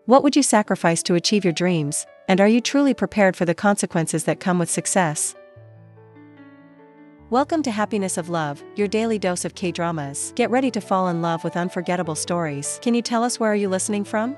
What would you sacrifice to achieve your dreams, and are you truly prepared for the consequences that come with success? Welcome to Happiness of Love, your daily dose of K-dramas. Get ready to fall in love with unforgettable stories. Can you tell us where are you listening from?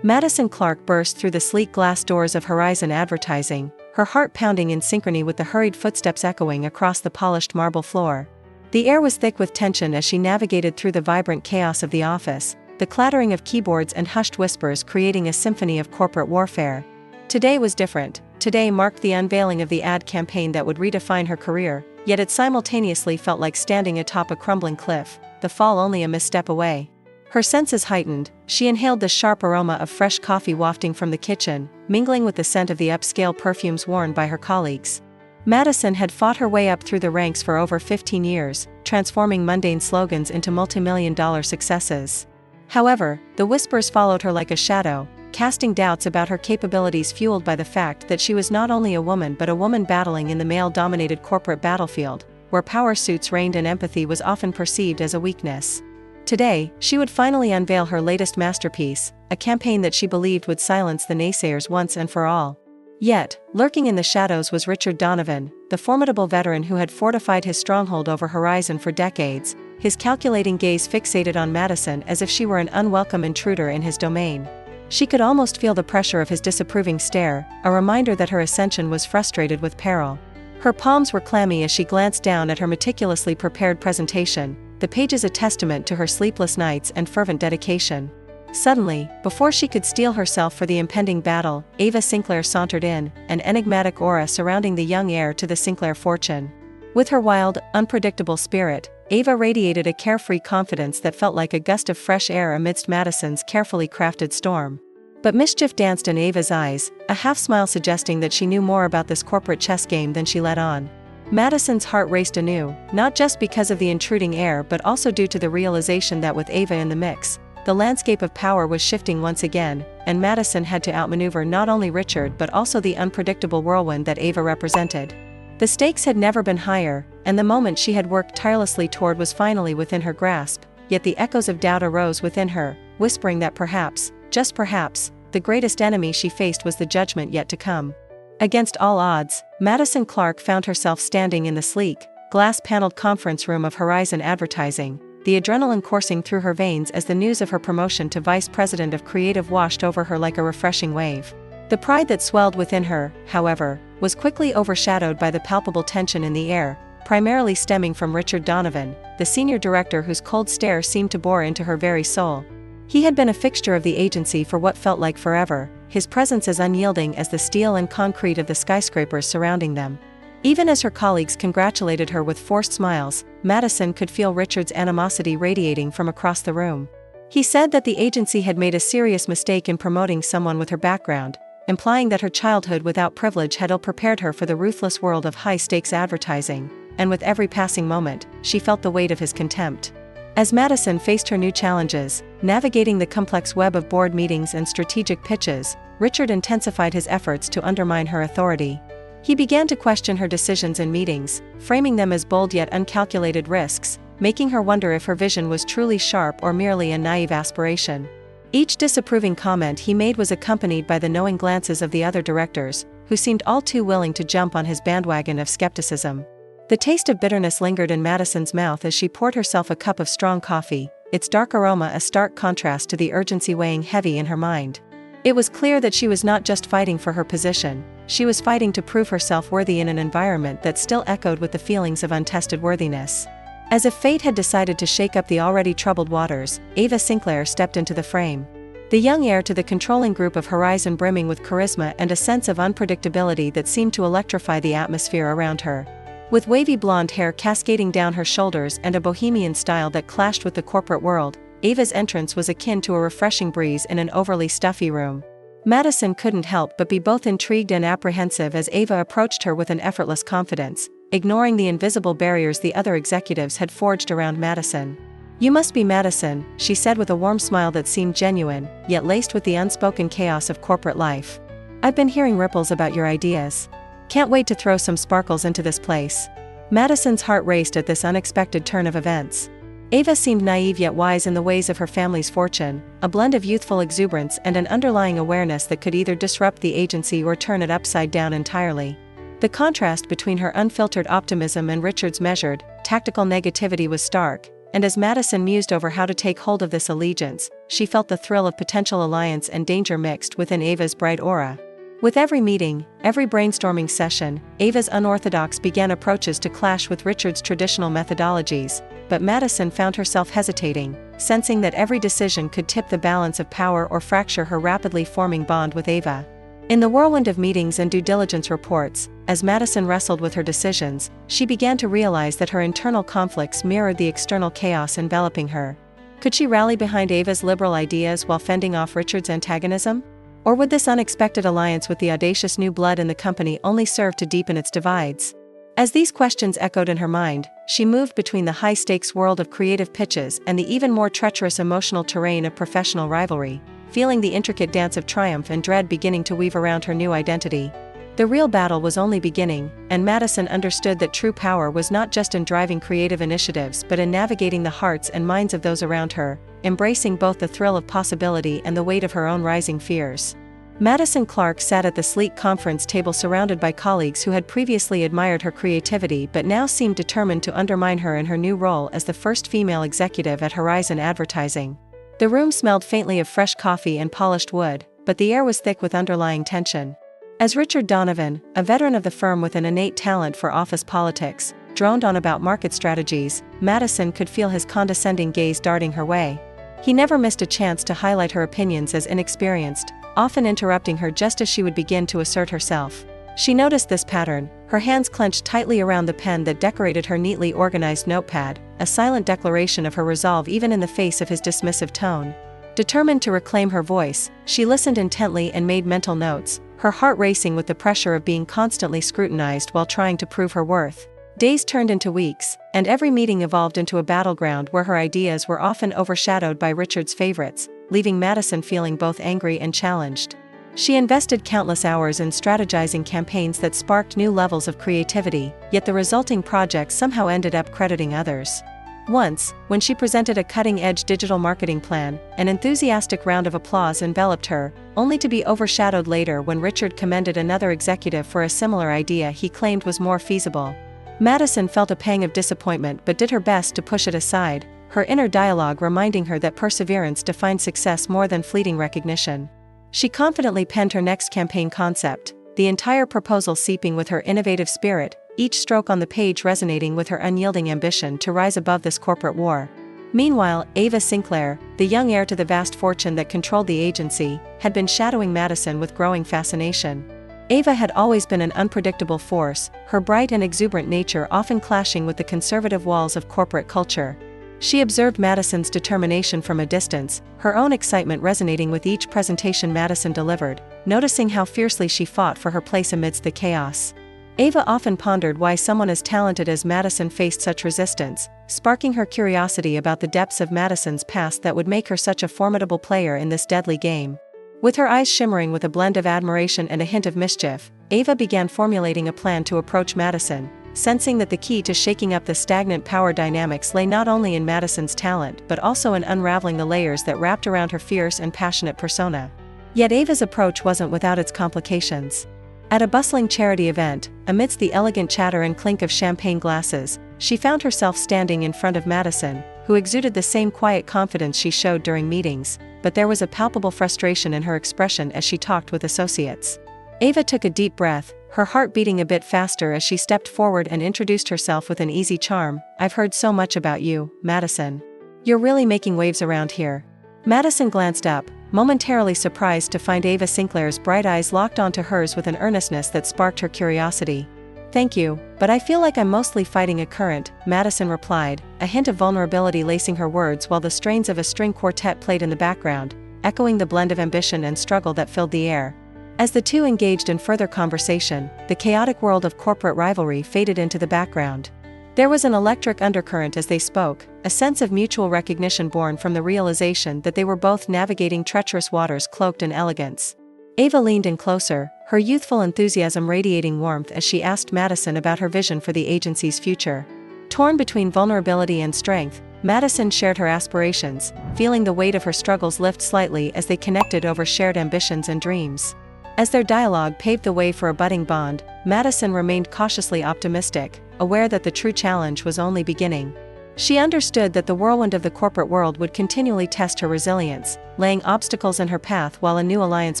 Madison Clark burst through the sleek glass doors of Horizon Advertising, her heart pounding in synchrony with the hurried footsteps echoing across the polished marble floor. The air was thick with tension as she navigated through the vibrant chaos of the office, the clattering of keyboards and hushed whispers creating a symphony of corporate warfare. Today was different. Today marked the unveiling of the ad campaign that would redefine her career, yet it simultaneously felt like standing atop a crumbling cliff, the fall only a misstep away. Her senses heightened, she inhaled the sharp aroma of fresh coffee wafting from the kitchen, mingling with the scent of the upscale perfumes worn by her colleagues. Madison had fought her way up through the ranks for over 15 years, transforming mundane slogans into multi-million-dollar successes. However, the whispers followed her like a shadow, casting doubts about her capabilities fueled by the fact that she was not only a woman but a woman battling in the male-dominated corporate battlefield, where power suits reigned and empathy was often perceived as a weakness. Today, she would finally unveil her latest masterpiece, a campaign that she believed would silence the naysayers once and for all. Yet, lurking in the shadows was Richard Donovan, the formidable veteran who had fortified his stronghold over Horizon for decades, his calculating gaze fixated on Madison as if she were an unwelcome intruder in his domain. She could almost feel the pressure of his disapproving stare, a reminder that her ascension was frustrated with peril. Her palms were clammy as she glanced down at her meticulously prepared presentation, the pages a testament to her sleepless nights and fervent dedication. Suddenly, before she could steel herself for the impending battle, Ava Sinclair sauntered in, an enigmatic aura surrounding the young heir to the Sinclair fortune. With her wild, unpredictable spirit, Ava radiated a carefree confidence that felt like a gust of fresh air amidst Madison's carefully crafted storm. But mischief danced in Ava's eyes, a half-smile suggesting that she knew more about this corporate chess game than she let on. Madison's heart raced anew, not just because of the intruding air but also due to the realization that with Ava in the mix, the landscape of power was shifting once again, and Madison had to outmaneuver not only Richard but also the unpredictable whirlwind that Ava represented. The stakes had never been higher, and the moment she had worked tirelessly toward was finally within her grasp, yet the echoes of doubt arose within her, whispering that perhaps, just perhaps, the greatest enemy she faced was the judgment yet to come. Against all odds, Madison Clark found herself standing in the sleek, glass-paneled conference room of Horizon Advertising, the adrenaline coursing through her veins as the news of her promotion to vice president of creative washed over her like a refreshing wave. The pride that swelled within her, however, was quickly overshadowed by the palpable tension in the air, primarily stemming from Richard Donovan, the senior director whose cold stare seemed to bore into her very soul. He had been a fixture of the agency for what felt like forever, his presence as unyielding as the steel and concrete of the skyscrapers surrounding them. Even as her colleagues congratulated her with forced smiles, Madison could feel Richard's animosity radiating from across the room. He said that the agency had made a serious mistake in promoting someone with her background, implying that her childhood without privilege had ill-prepared her for the ruthless world of high-stakes advertising, and with every passing moment, she felt the weight of his contempt. As Madison faced her new challenges, navigating the complex web of board meetings and strategic pitches, Richard intensified his efforts to undermine her authority. He began to question her decisions in meetings, framing them as bold yet uncalculated risks, making her wonder if her vision was truly sharp or merely a naive aspiration. Each disapproving comment he made was accompanied by the knowing glances of the other directors, who seemed all too willing to jump on his bandwagon of skepticism. The taste of bitterness lingered in Madison's mouth as she poured herself a cup of strong coffee, its dark aroma a stark contrast to the urgency weighing heavy in her mind. It was clear that she was not just fighting for her position, she was fighting to prove herself worthy in an environment that still echoed with the feelings of untested worthiness. As if fate had decided to shake up the already troubled waters, Ava Sinclair stepped into the frame. The young heir to the controlling group of Horizon brimming with charisma and a sense of unpredictability that seemed to electrify the atmosphere around her. With wavy blonde hair cascading down her shoulders and a bohemian style that clashed with the corporate world, Ava's entrance was akin to a refreshing breeze in an overly stuffy room. Madison couldn't help but be both intrigued and apprehensive as Ava approached her with an effortless confidence, ignoring the invisible barriers the other executives had forged around Madison. "You must be Madison," she said with a warm smile that seemed genuine, yet laced with the unspoken chaos of corporate life. "I've been hearing ripples about your ideas. Can't wait to throw some sparkles into this place." Madison's heart raced at this unexpected turn of events. Ava seemed naive yet wise in the ways of her family's fortune, a blend of youthful exuberance and an underlying awareness that could either disrupt the agency or turn it upside down entirely. The contrast between her unfiltered optimism and Richard's measured, tactical negativity was stark, and as Madison mused over how to take hold of this allegiance, she felt the thrill of potential alliance and danger mixed within Ava's bright aura. With every meeting, every brainstorming session, Ava's unorthodox approaches to clash with Richard's traditional methodologies, but Madison found herself hesitating, sensing that every decision could tip the balance of power or fracture her rapidly forming bond with Ava. In the whirlwind of meetings and due diligence reports, as Madison wrestled with her decisions, she began to realize that her internal conflicts mirrored the external chaos enveloping her. Could she rally behind Ava's liberal ideas while fending off Richard's antagonism? Or would this unexpected alliance with the audacious new blood in the company only serve to deepen its divides? As these questions echoed in her mind, she moved between the high-stakes world of creative pitches and the even more treacherous emotional terrain of professional rivalry, feeling the intricate dance of triumph and dread beginning to weave around her new identity. The real battle was only beginning, and Madison understood that true power was not just in driving creative initiatives but in navigating the hearts and minds of those around her, embracing both the thrill of possibility and the weight of her own rising fears. Madison Clark sat at the sleek conference table surrounded by colleagues who had previously admired her creativity but now seemed determined to undermine her in her new role as the first female executive at Horizon Advertising. The room smelled faintly of fresh coffee and polished wood, but the air was thick with underlying tension. As Richard Donovan, a veteran of the firm with an innate talent for office politics, droned on about market strategies, Madison could feel his condescending gaze darting her way. He never missed a chance to highlight her opinions as inexperienced, often interrupting her just as she would begin to assert herself. She noticed this pattern, her hands clenched tightly around the pen that decorated her neatly organized notepad, a silent declaration of her resolve even in the face of his dismissive tone. Determined to reclaim her voice, she listened intently and made mental notes, her heart racing with the pressure of being constantly scrutinized while trying to prove her worth. Days turned into weeks, and every meeting evolved into a battleground where her ideas were often overshadowed by Richard's favorites, leaving Madison feeling both angry and challenged. She invested countless hours in strategizing campaigns that sparked new levels of creativity, yet the resulting projects somehow ended up crediting others. Once, when she presented a cutting-edge digital marketing plan, an enthusiastic round of applause enveloped her, only to be overshadowed later when Richard commended another executive for a similar idea he claimed was more feasible. Madison felt a pang of disappointment but did her best to push it aside, her inner dialogue reminding her that perseverance defined success more than fleeting recognition. She confidently penned her next campaign concept, the entire proposal seeping with her innovative spirit, each stroke on the page resonating with her unyielding ambition to rise above this corporate war. Meanwhile, Ava Sinclair, the young heir to the vast fortune that controlled the agency, had been shadowing Madison with growing fascination. Ava had always been an unpredictable force, her bright and exuberant nature often clashing with the conservative walls of corporate culture. She observed Madison's determination from a distance, her own excitement resonating with each presentation Madison delivered, noticing how fiercely she fought for her place amidst the chaos. Ava often pondered why someone as talented as Madison faced such resistance, sparking her curiosity about the depths of Madison's past that would make her such a formidable player in this deadly game. With her eyes shimmering with a blend of admiration and a hint of mischief, Ava began formulating a plan to approach Madison, sensing that the key to shaking up the stagnant power dynamics lay not only in Madison's talent but also in unraveling the layers that wrapped around her fierce and passionate persona. Yet Ava's approach wasn't without its complications. At a bustling charity event, amidst the elegant chatter and clink of champagne glasses, she found herself standing in front of Madison, who exuded the same quiet confidence she showed during meetings, but there was a palpable frustration in her expression as she talked with associates. Ava took a deep breath, her heart beating a bit faster as she stepped forward and introduced herself with an easy charm. "I've heard so much about you, Madison. You're really making waves around here." Madison glanced up, momentarily surprised to find Ava Sinclair's bright eyes locked onto hers with an earnestness that sparked her curiosity. "Thank you, but I feel like I'm mostly fighting a current," Madison replied, a hint of vulnerability lacing her words while the strains of a string quartet played in the background, echoing the blend of ambition and struggle that filled the air. As the two engaged in further conversation, the chaotic world of corporate rivalry faded into the background. There was an electric undercurrent as they spoke, a sense of mutual recognition born from the realization that they were both navigating treacherous waters cloaked in elegance. Ava leaned in closer, her youthful enthusiasm radiating warmth as she asked Madison about her vision for the agency's future. Torn between vulnerability and strength, Madison shared her aspirations, feeling the weight of her struggles lift slightly as they connected over shared ambitions and dreams. As their dialogue paved the way for a budding bond, Madison remained cautiously optimistic, aware that the true challenge was only beginning. She understood that the whirlwind of the corporate world would continually test her resilience, laying obstacles in her path while a new alliance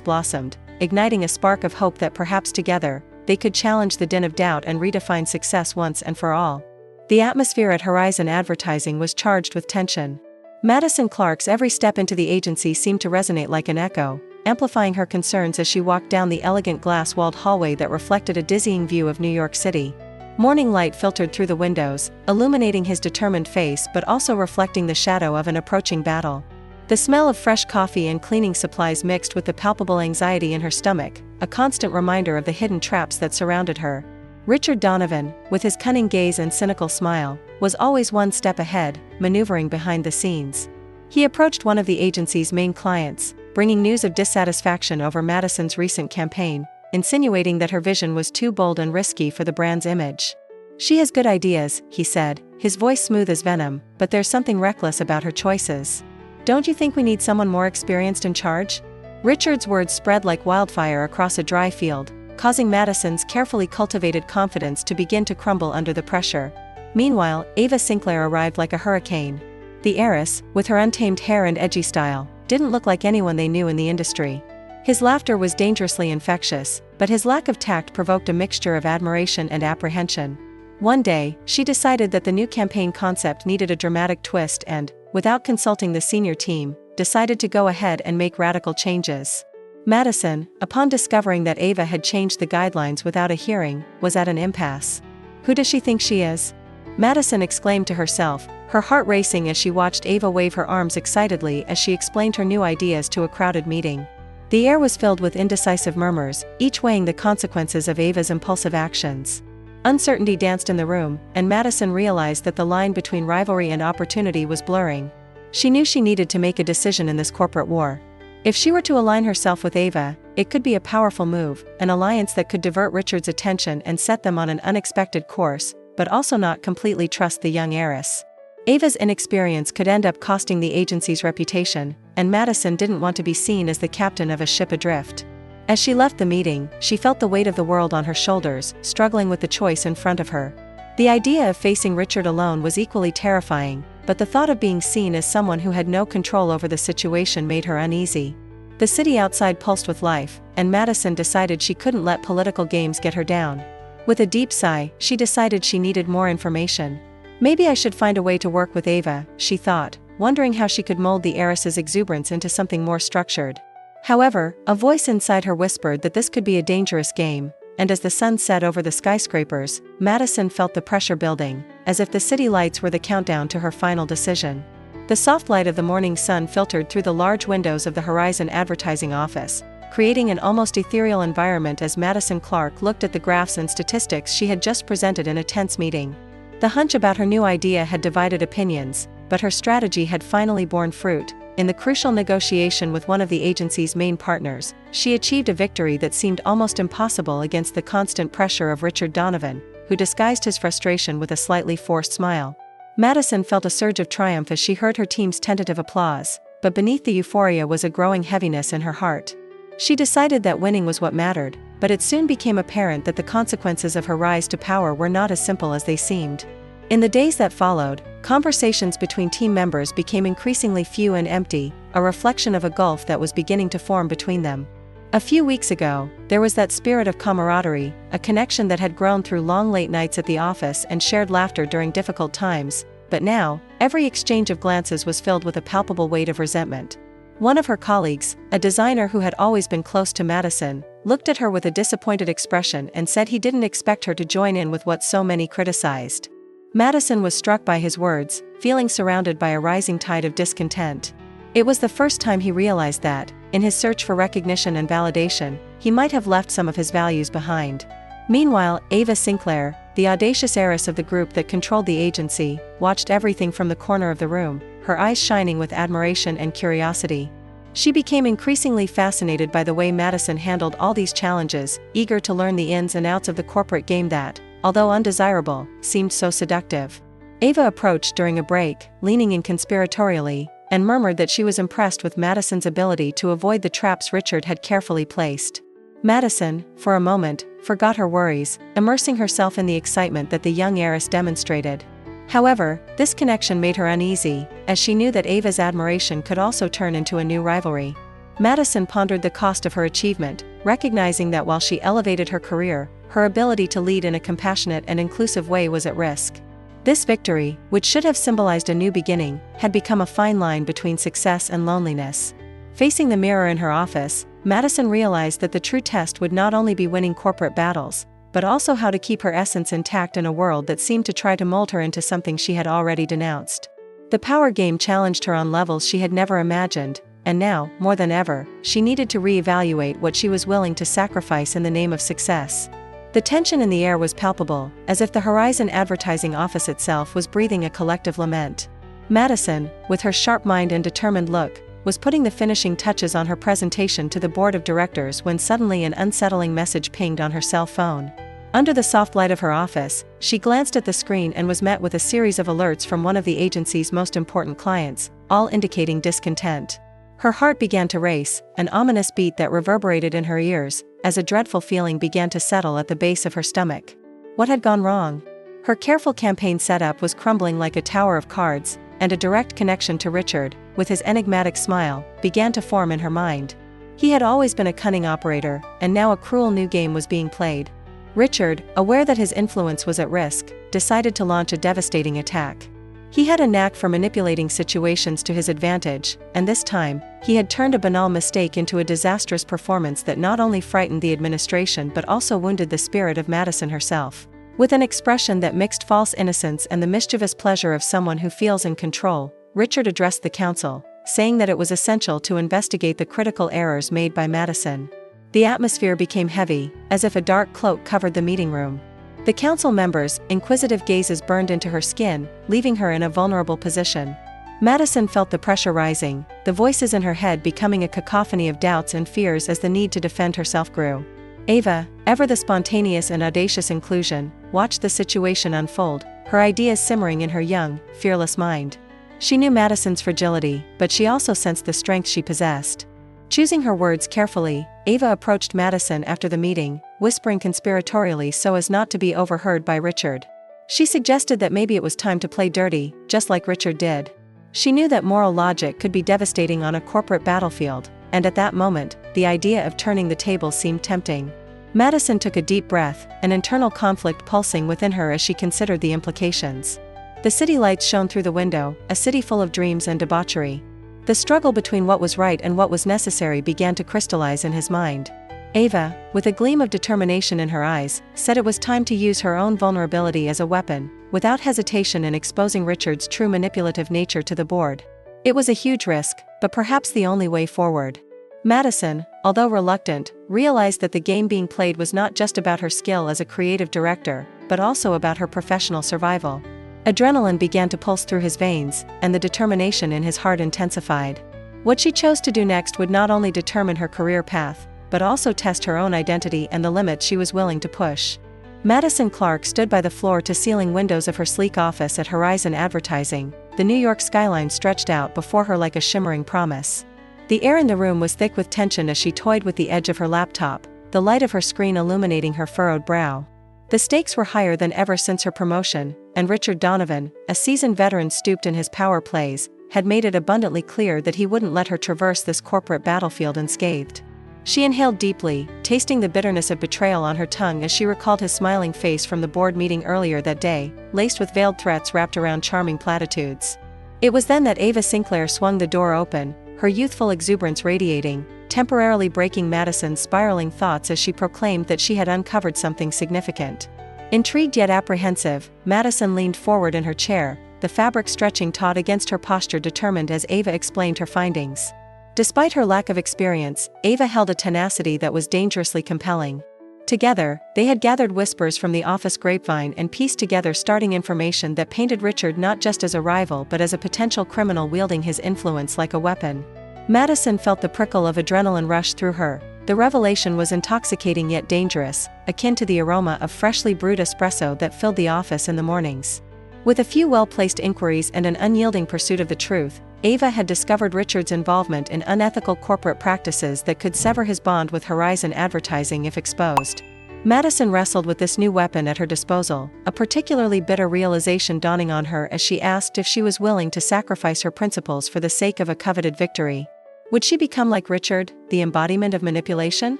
blossomed, igniting a spark of hope that perhaps together, they could challenge the din of doubt and redefine success once and for all. The atmosphere at Horizon Advertising was charged with tension. Madison Clark's every step into the agency seemed to resonate like an echo, amplifying her concerns as she walked down the elegant glass-walled hallway that reflected a dizzying view of New York City. Morning light filtered through the windows, illuminating his determined face but also reflecting the shadow of an approaching battle. The smell of fresh coffee and cleaning supplies mixed with the palpable anxiety in her stomach, a constant reminder of the hidden traps that surrounded her. Richard Donovan, with his cunning gaze and cynical smile, was always one step ahead, maneuvering behind the scenes. He approached one of the agency's main clients, bringing news of dissatisfaction over Madison's recent campaign, insinuating that her vision was too bold and risky for the brand's image. "She has good ideas," he said, his voice smooth as venom, "but there's something reckless about her choices. Don't you think we need someone more experienced in charge?" Richard's words spread like wildfire across a dry field, causing Madison's carefully cultivated confidence to begin to crumble under the pressure. Meanwhile, Ava Sinclair arrived like a hurricane. The heiress, with her untamed hair and edgy style, didn't look like anyone they knew in the industry. His laughter was dangerously infectious, but his lack of tact provoked a mixture of admiration and apprehension. One day, she decided that the new campaign concept needed a dramatic twist and, without consulting the senior team, decided to go ahead and make radical changes. Madison, upon discovering that Ava had changed the guidelines without a hearing, was at an impasse. "Who does she think she is?" Madison exclaimed to herself, her heart racing as she watched Ava wave her arms excitedly as she explained her new ideas to a crowded meeting. The air was filled with indecisive murmurs, each weighing the consequences of Ava's impulsive actions. Uncertainty danced in the room, and Madison realized that the line between rivalry and opportunity was blurring. She knew she needed to make a decision in this corporate war. If she were to align herself with Ava, it could be a powerful move, an alliance that could divert Richard's attention and set them on an unexpected course, but also not completely trust the young heiress. Ava's inexperience could end up costing the agency's reputation, and Madison didn't want to be seen as the captain of a ship adrift. As she left the meeting, she felt the weight of the world on her shoulders, struggling with the choice in front of her. The idea of facing Richard alone was equally terrifying, but the thought of being seen as someone who had no control over the situation made her uneasy. The city outside pulsed with life, and Madison decided she couldn't let political games get her down. With a deep sigh, she decided she needed more information. Maybe I should find a way to work with Ava, she thought, wondering how she could mold the heiress's exuberance into something more structured. However, a voice inside her whispered that this could be a dangerous game, and as the sun set over the skyscrapers, Madison felt the pressure building, as if the city lights were the countdown to her final decision. The soft light of the morning sun filtered through the large windows of the Horizon Advertising office, creating an almost ethereal environment as Madison Clark looked at the graphs and statistics she had just presented in a tense meeting. The hunch about her new idea had divided opinions, but her strategy had finally borne fruit. In the crucial negotiation with one of the agency's main partners, she achieved a victory that seemed almost impossible against the constant pressure of Richard Donovan, who disguised his frustration with a slightly forced smile. Madison felt a surge of triumph as she heard her team's tentative applause, but beneath the euphoria was a growing heaviness in her heart. She decided that winning was what mattered, but it soon became apparent that the consequences of her rise to power were not as simple as they seemed. In the days that followed, conversations between team members became increasingly few and empty, a reflection of a gulf that was beginning to form between them. A few weeks ago, there was that spirit of camaraderie, a connection that had grown through long late nights at the office and shared laughter during difficult times, but now, every exchange of glances was filled with a palpable weight of resentment. One of her colleagues, a designer who had always been close to Madison, looked at her with a disappointed expression and said he didn't expect her to join in with what so many criticized. Madison was struck by his words, feeling surrounded by a rising tide of discontent. It was the first time he realized that, in his search for recognition and validation, he might have left some of his values behind. Meanwhile, Ava Sinclair, the audacious heiress of the group that controlled the agency, watched everything from the corner of the room, her eyes shining with admiration and curiosity. She became increasingly fascinated by the way Madison handled all these challenges, eager to learn the ins and outs of the corporate game that, although undesirable, seemed so seductive. Ava approached during a break, leaning in conspiratorially, and murmured that she was impressed with Madison's ability to avoid the traps Richard had carefully placed. Madison, for a moment, forgot her worries, immersing herself in the excitement that the young heiress demonstrated. However, this connection made her uneasy, as she knew that Ava's admiration could also turn into a new rivalry. Madison pondered the cost of her achievement, recognizing that while she elevated her career, her ability to lead in a compassionate and inclusive way was at risk. This victory, which should have symbolized a new beginning, had become a fine line between success and loneliness. Facing the mirror in her office, Madison realized that the true test would not only be winning corporate battles, but also how to keep her essence intact in a world that seemed to try to mold her into something she had already denounced. The power game challenged her on levels she had never imagined, and now, more than ever, she needed to reevaluate what she was willing to sacrifice in the name of success. The tension in the air was palpable, as if the Horizon advertising office itself was breathing a collective lament. Madison, with her sharp mind and determined look, was putting the finishing touches on her presentation to the board of directors when suddenly an unsettling message pinged on her cell phone. Under the soft light of her office, she glanced at the screen and was met with a series of alerts from one of the agency's most important clients, all indicating discontent. Her heart began to race, an ominous beat that reverberated in her ears, as a dreadful feeling began to settle at the base of her stomach. What had gone wrong? Her careful campaign setup was crumbling like a tower of cards, and a direct connection to Richard, with his enigmatic smile, began to form in her mind. He had always been a cunning operator, and now a cruel new game was being played. Richard, aware that his influence was at risk, decided to launch a devastating attack. He had a knack for manipulating situations to his advantage, and this time, he had turned a banal mistake into a disastrous performance that not only frightened the administration but also wounded the spirit of Madison herself. With an expression that mixed false innocence and the mischievous pleasure of someone who feels in control, Richard addressed the council, saying that it was essential to investigate the critical errors made by Madison. The atmosphere became heavy, as if a dark cloak covered the meeting room. The council members' inquisitive gazes burned into her skin, leaving her in a vulnerable position. Madison felt the pressure rising, the voices in her head becoming a cacophony of doubts and fears as the need to defend herself grew. Ava, ever the spontaneous and audacious inclusion, watched the situation unfold, her ideas simmering in her young, fearless mind. She knew Madison's fragility, but she also sensed the strength she possessed. Choosing her words carefully, Ava approached Madison after the meeting, whispering conspiratorially so as not to be overheard by Richard. She suggested that maybe it was time to play dirty, just like Richard did. She knew that moral logic could be devastating on a corporate battlefield, and at that moment, the idea of turning the tables seemed tempting. Madison took a deep breath, an internal conflict pulsing within her as she considered the implications. The city lights shone through the window, a city full of dreams and debauchery. The struggle between what was right and what was necessary began to crystallize in his mind. Ava, with a gleam of determination in her eyes, said it was time to use her own vulnerability as a weapon, without hesitation in exposing Richard's true manipulative nature to the board. It was a huge risk, but perhaps the only way forward. Madison, although reluctant, realized that the game being played was not just about her skill as a creative director, but also about her professional survival. Adrenaline began to pulse through his veins, and the determination in his heart intensified. What she chose to do next would not only determine her career path, but also test her own identity and the limits she was willing to push. Madison Clark stood by the floor-to-ceiling windows of her sleek office at Horizon Advertising. The New York skyline stretched out before her like a shimmering promise. The air in the room was thick with tension as she toyed with the edge of her laptop, the light of her screen illuminating her furrowed brow. The stakes were higher than ever since her promotion, and Richard Donovan, a seasoned veteran stooped in his power plays, had made it abundantly clear that he wouldn't let her traverse this corporate battlefield unscathed. She inhaled deeply, tasting the bitterness of betrayal on her tongue as she recalled his smiling face from the board meeting earlier that day, laced with veiled threats wrapped around charming platitudes. It was then that Ava Sinclair swung the door open, her youthful exuberance radiating, temporarily breaking Madison's spiraling thoughts as she proclaimed that she had uncovered something significant. Intrigued yet apprehensive, Madison leaned forward in her chair, the fabric stretching taut against her posture, determined as Ava explained her findings. Despite her lack of experience, Ava held a tenacity that was dangerously compelling. Together, they had gathered whispers from the office grapevine and pieced together starting information that painted Richard not just as a rival but as a potential criminal wielding his influence like a weapon. Madison felt the prickle of adrenaline rush through her. The revelation was intoxicating yet dangerous, akin to the aroma of freshly brewed espresso that filled the office in the mornings. With a few well-placed inquiries and an unyielding pursuit of the truth, Ava had discovered Richard's involvement in unethical corporate practices that could sever his bond with Horizon Advertising if exposed. Madison wrestled with this new weapon at her disposal, a particularly bitter realization dawning on her as she asked if she was willing to sacrifice her principles for the sake of a coveted victory. Would she become like Richard, the embodiment of manipulation?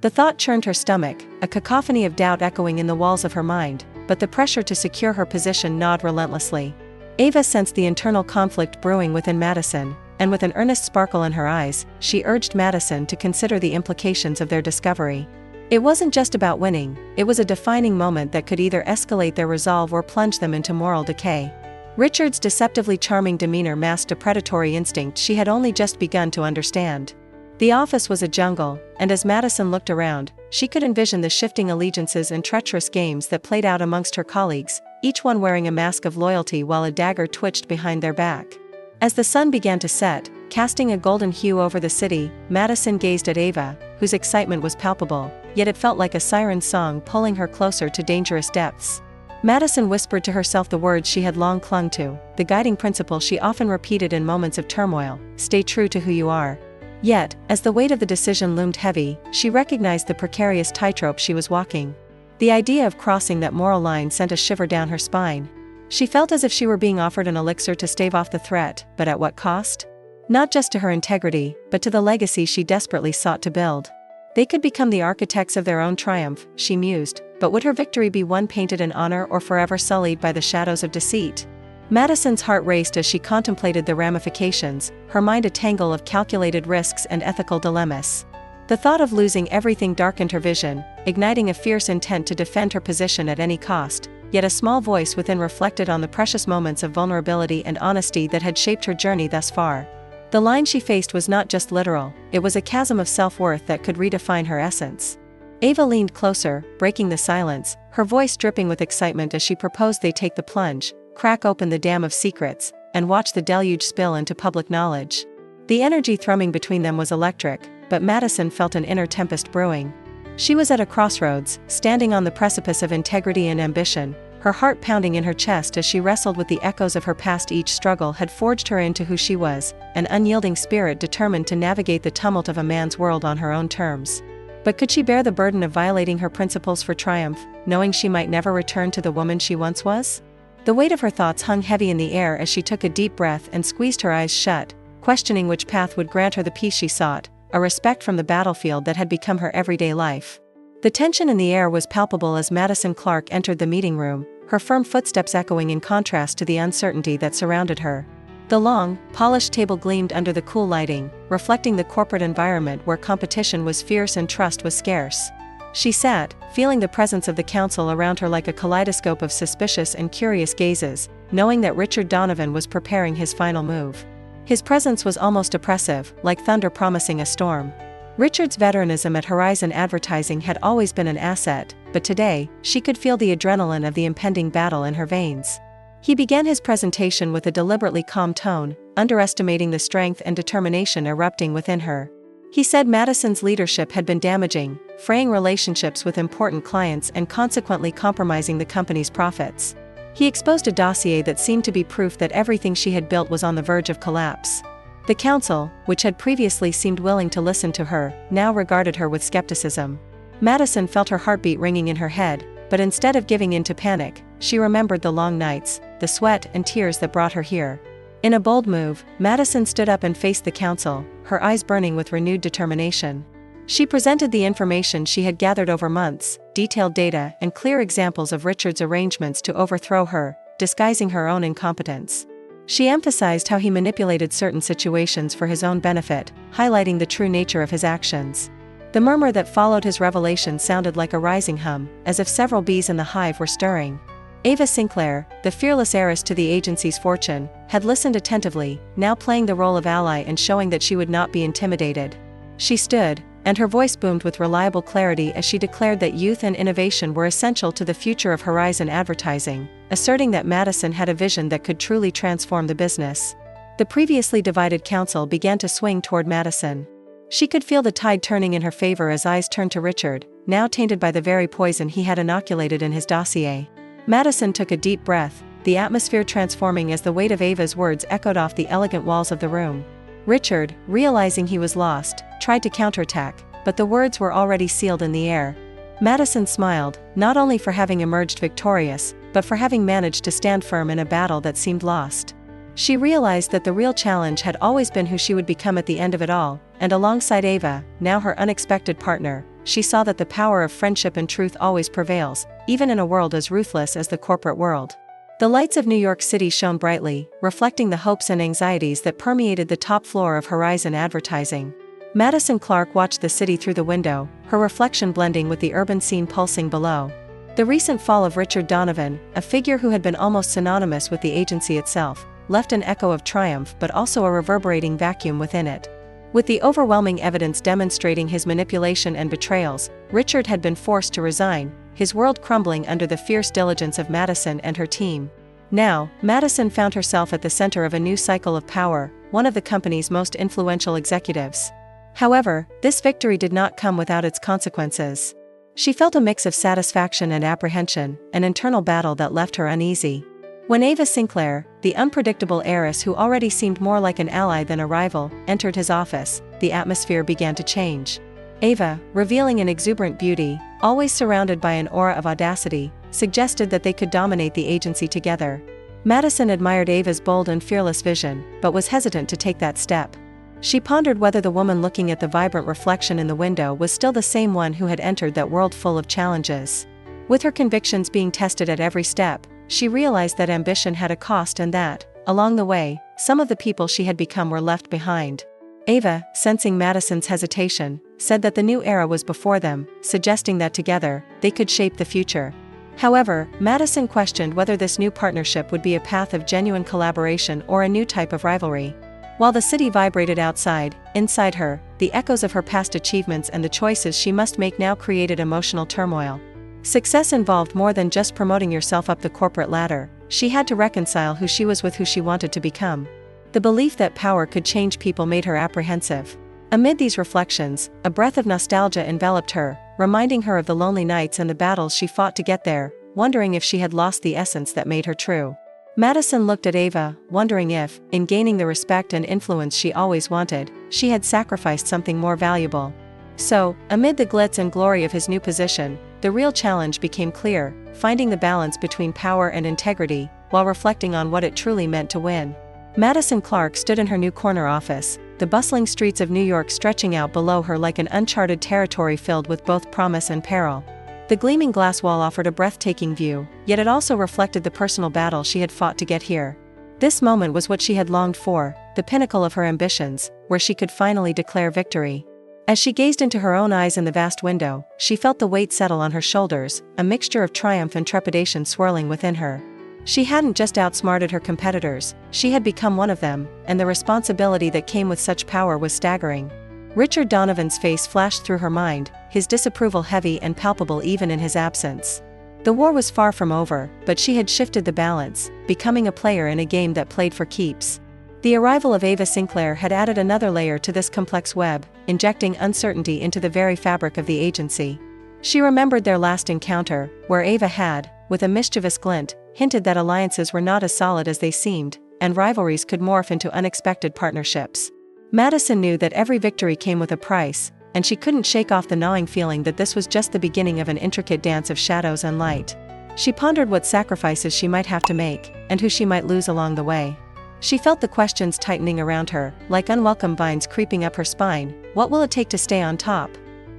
The thought churned her stomach, a cacophony of doubt echoing in the walls of her mind, but the pressure to secure her position gnawed relentlessly. Ava sensed the internal conflict brewing within Madison, and with an earnest sparkle in her eyes, she urged Madison to consider the implications of their discovery. It wasn't just about winning, it was a defining moment that could either escalate their resolve or plunge them into moral decay. Richard's deceptively charming demeanor masked a predatory instinct she had only just begun to understand. The office was a jungle, and as Madison looked around, she could envision the shifting allegiances and treacherous games that played out amongst her colleagues, each one wearing a mask of loyalty while a dagger twitched behind their back. As the sun began to set, casting a golden hue over the city, Madison gazed at Ava, whose excitement was palpable, yet it felt like a siren's song pulling her closer to dangerous depths. Madison whispered to herself the words she had long clung to, the guiding principle she often repeated in moments of turmoil: stay true to who you are. Yet, as the weight of the decision loomed heavy, she recognized the precarious tightrope she was walking. The idea of crossing that moral line sent a shiver down her spine. She felt as if she were being offered an elixir to stave off the threat, but at what cost? Not just to her integrity, but to the legacy she desperately sought to build. They could become the architects of their own triumph, she mused, but would her victory be one painted in honor or forever sullied by the shadows of deceit? Madison's heart raced as she contemplated the ramifications, her mind a tangle of calculated risks and ethical dilemmas. The thought of losing everything darkened her vision, igniting a fierce intent to defend her position at any cost, yet a small voice within reflected on the precious moments of vulnerability and honesty that had shaped her journey thus far. The line she faced was not just literal, it was a chasm of self-worth that could redefine her essence. Ava leaned closer, breaking the silence, her voice dripping with excitement as she proposed they take the plunge, crack open the dam of secrets, and watch the deluge spill into public knowledge. The energy thrumming between them was electric, but Madison felt an inner tempest brewing. She was at a crossroads, standing on the precipice of integrity and ambition, her heart pounding in her chest as she wrestled with the echoes of her past. Each struggle had forged her into who she was, an unyielding spirit determined to navigate the tumult of a man's world on her own terms. But could she bear the burden of violating her principles for triumph, knowing she might never return to the woman she once was? The weight of her thoughts hung heavy in the air as she took a deep breath and squeezed her eyes shut, questioning which path would grant her the peace she sought, a respect from the battlefield that had become her everyday life. The tension in the air was palpable as Madison Clark entered the meeting room, her firm footsteps echoing in contrast to the uncertainty that surrounded her. The long, polished table gleamed under the cool lighting, reflecting the corporate environment where competition was fierce and trust was scarce. She sat, feeling the presence of the council around her like a kaleidoscope of suspicious and curious gazes, knowing that Richard Donovan was preparing his final move. His presence was almost oppressive, like thunder promising a storm. Richard's veteranism at Horizon Advertising had always been an asset, but today, she could feel the adrenaline of the impending battle in her veins. He began his presentation with a deliberately calm tone, underestimating the strength and determination erupting within her. He said Madison's leadership had been damaging, fraying relationships with important clients and consequently compromising the company's profits. He exposed a dossier that seemed to be proof that everything she had built was on the verge of collapse. The council, which had previously seemed willing to listen to her, now regarded her with skepticism. Madison felt her heartbeat ringing in her head, but instead of giving in to panic, she remembered the long nights, the sweat and tears that brought her here. In a bold move, Madison stood up and faced the council, her eyes burning with renewed determination. She presented the information she had gathered over months, detailed data and clear examples of Richard's arrangements to overthrow her, disguising her own incompetence. She emphasized how he manipulated certain situations for his own benefit, highlighting the true nature of his actions. The murmur that followed his revelation sounded like a rising hum, as if several bees in the hive were stirring. Ava Sinclair, the fearless heiress to the agency's fortune, had listened attentively, now playing the role of ally and showing that she would not be intimidated. She stood, and her voice boomed with reliable clarity as she declared that youth and innovation were essential to the future of Horizon Advertising, asserting that Madison had a vision that could truly transform the business. The previously divided council began to swing toward Madison. She could feel the tide turning in her favor as eyes turned to Richard, now tainted by the very poison he had inoculated in his dossier. Madison took a deep breath, the atmosphere transforming as the weight of Ava's words echoed off the elegant walls of the room. Richard, realizing he was lost, tried to counterattack, but the words were already sealed in the air. Madison smiled, not only for having emerged victorious, but for having managed to stand firm in a battle that seemed lost. She realized that the real challenge had always been who she would become at the end of it all, and alongside Ava, now her unexpected partner, she saw that the power of friendship and truth always prevails, even in a world as ruthless as the corporate world. The lights of New York City shone brightly, reflecting the hopes and anxieties that permeated the top floor of Horizon Advertising. Madison Clark watched the city through the window, her reflection blending with the urban scene pulsing below. The recent fall of Richard Donovan, a figure who had been almost synonymous with the agency itself, left an echo of triumph but also a reverberating vacuum within it. With the overwhelming evidence demonstrating his manipulation and betrayals, Richard had been forced to resign, his world crumbling under the fierce diligence of Madison and her team. Now, Madison found herself at the center of a new cycle of power, one of the company's most influential executives. However, this victory did not come without its consequences. She felt a mix of satisfaction and apprehension, an internal battle that left her uneasy. When Ava Sinclair, the unpredictable heiress who already seemed more like an ally than a rival, entered his office, the atmosphere began to change. Ava, revealing an exuberant beauty, always surrounded by an aura of audacity, suggested that they could dominate the agency together. Madison admired Ava's bold and fearless vision, but was hesitant to take that step. She pondered whether the woman looking at the vibrant reflection in the window was still the same one who had entered that world full of challenges. With her convictions being tested at every step, she realized that ambition had a cost and that, along the way, some of the people she had become were left behind. Ava, sensing Madison's hesitation, said that the new era was before them, suggesting that together, they could shape the future. However, Madison questioned whether this new partnership would be a path of genuine collaboration or a new type of rivalry. While the city vibrated outside, inside her, the echoes of her past achievements and the choices she must make now created emotional turmoil. Success involved more than just promoting yourself up the corporate ladder. She had to reconcile who she was with who she wanted to become. The belief that power could change people made her apprehensive. Amid these reflections, a breath of nostalgia enveloped her, reminding her of the lonely nights and the battles she fought to get there, wondering if she had lost the essence that made her true. Madison looked at Ava, wondering if, in gaining the respect and influence she always wanted, she had sacrificed something more valuable. So, amid the glitz and glory of his new position, the real challenge became clear, finding the balance between power and integrity, while reflecting on what it truly meant to win. Madison Clark stood in her new corner office, the bustling streets of New York stretching out below her like an uncharted territory filled with both promise and peril. The gleaming glass wall offered a breathtaking view, yet it also reflected the personal battle she had fought to get here. This moment was what she had longed for, the pinnacle of her ambitions, where she could finally declare victory. As she gazed into her own eyes in the vast window, she felt the weight settle on her shoulders, a mixture of triumph and trepidation swirling within her. She hadn't just outsmarted her competitors, she had become one of them, and the responsibility that came with such power was staggering. Richard Donovan's face flashed through her mind, his disapproval heavy and palpable even in his absence. The war was far from over, but she had shifted the balance, becoming a player in a game that played for keeps. The arrival of Ava Sinclair had added another layer to this complex web, injecting uncertainty into the very fabric of the agency. She remembered their last encounter, where Ava had, with a mischievous glint, hinted that alliances were not as solid as they seemed, and rivalries could morph into unexpected partnerships. Madison knew that every victory came with a price, and she couldn't shake off the gnawing feeling that this was just the beginning of an intricate dance of shadows and light. She pondered what sacrifices she might have to make, and who she might lose along the way. She felt the questions tightening around her, like unwelcome vines creeping up her spine. What will it take to stay on top?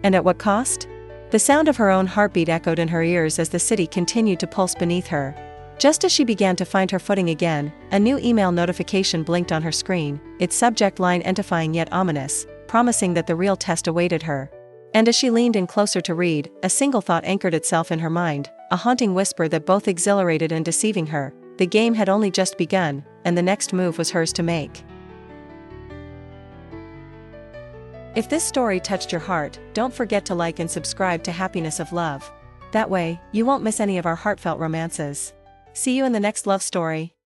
And at what cost? The sound of her own heartbeat echoed in her ears as the city continued to pulse beneath her. Just as she began to find her footing again, a new email notification blinked on her screen, its subject line edifying yet ominous, promising that the real test awaited her. And as she leaned in closer to read, a single thought anchored itself in her mind, a haunting whisper that both exhilarated and deceiving her. The game had only just begun, and the next move was hers to make. If this story touched your heart, don't forget to like and subscribe to Happiness of Love. That way, you won't miss any of our heartfelt romances. See you in the next love story.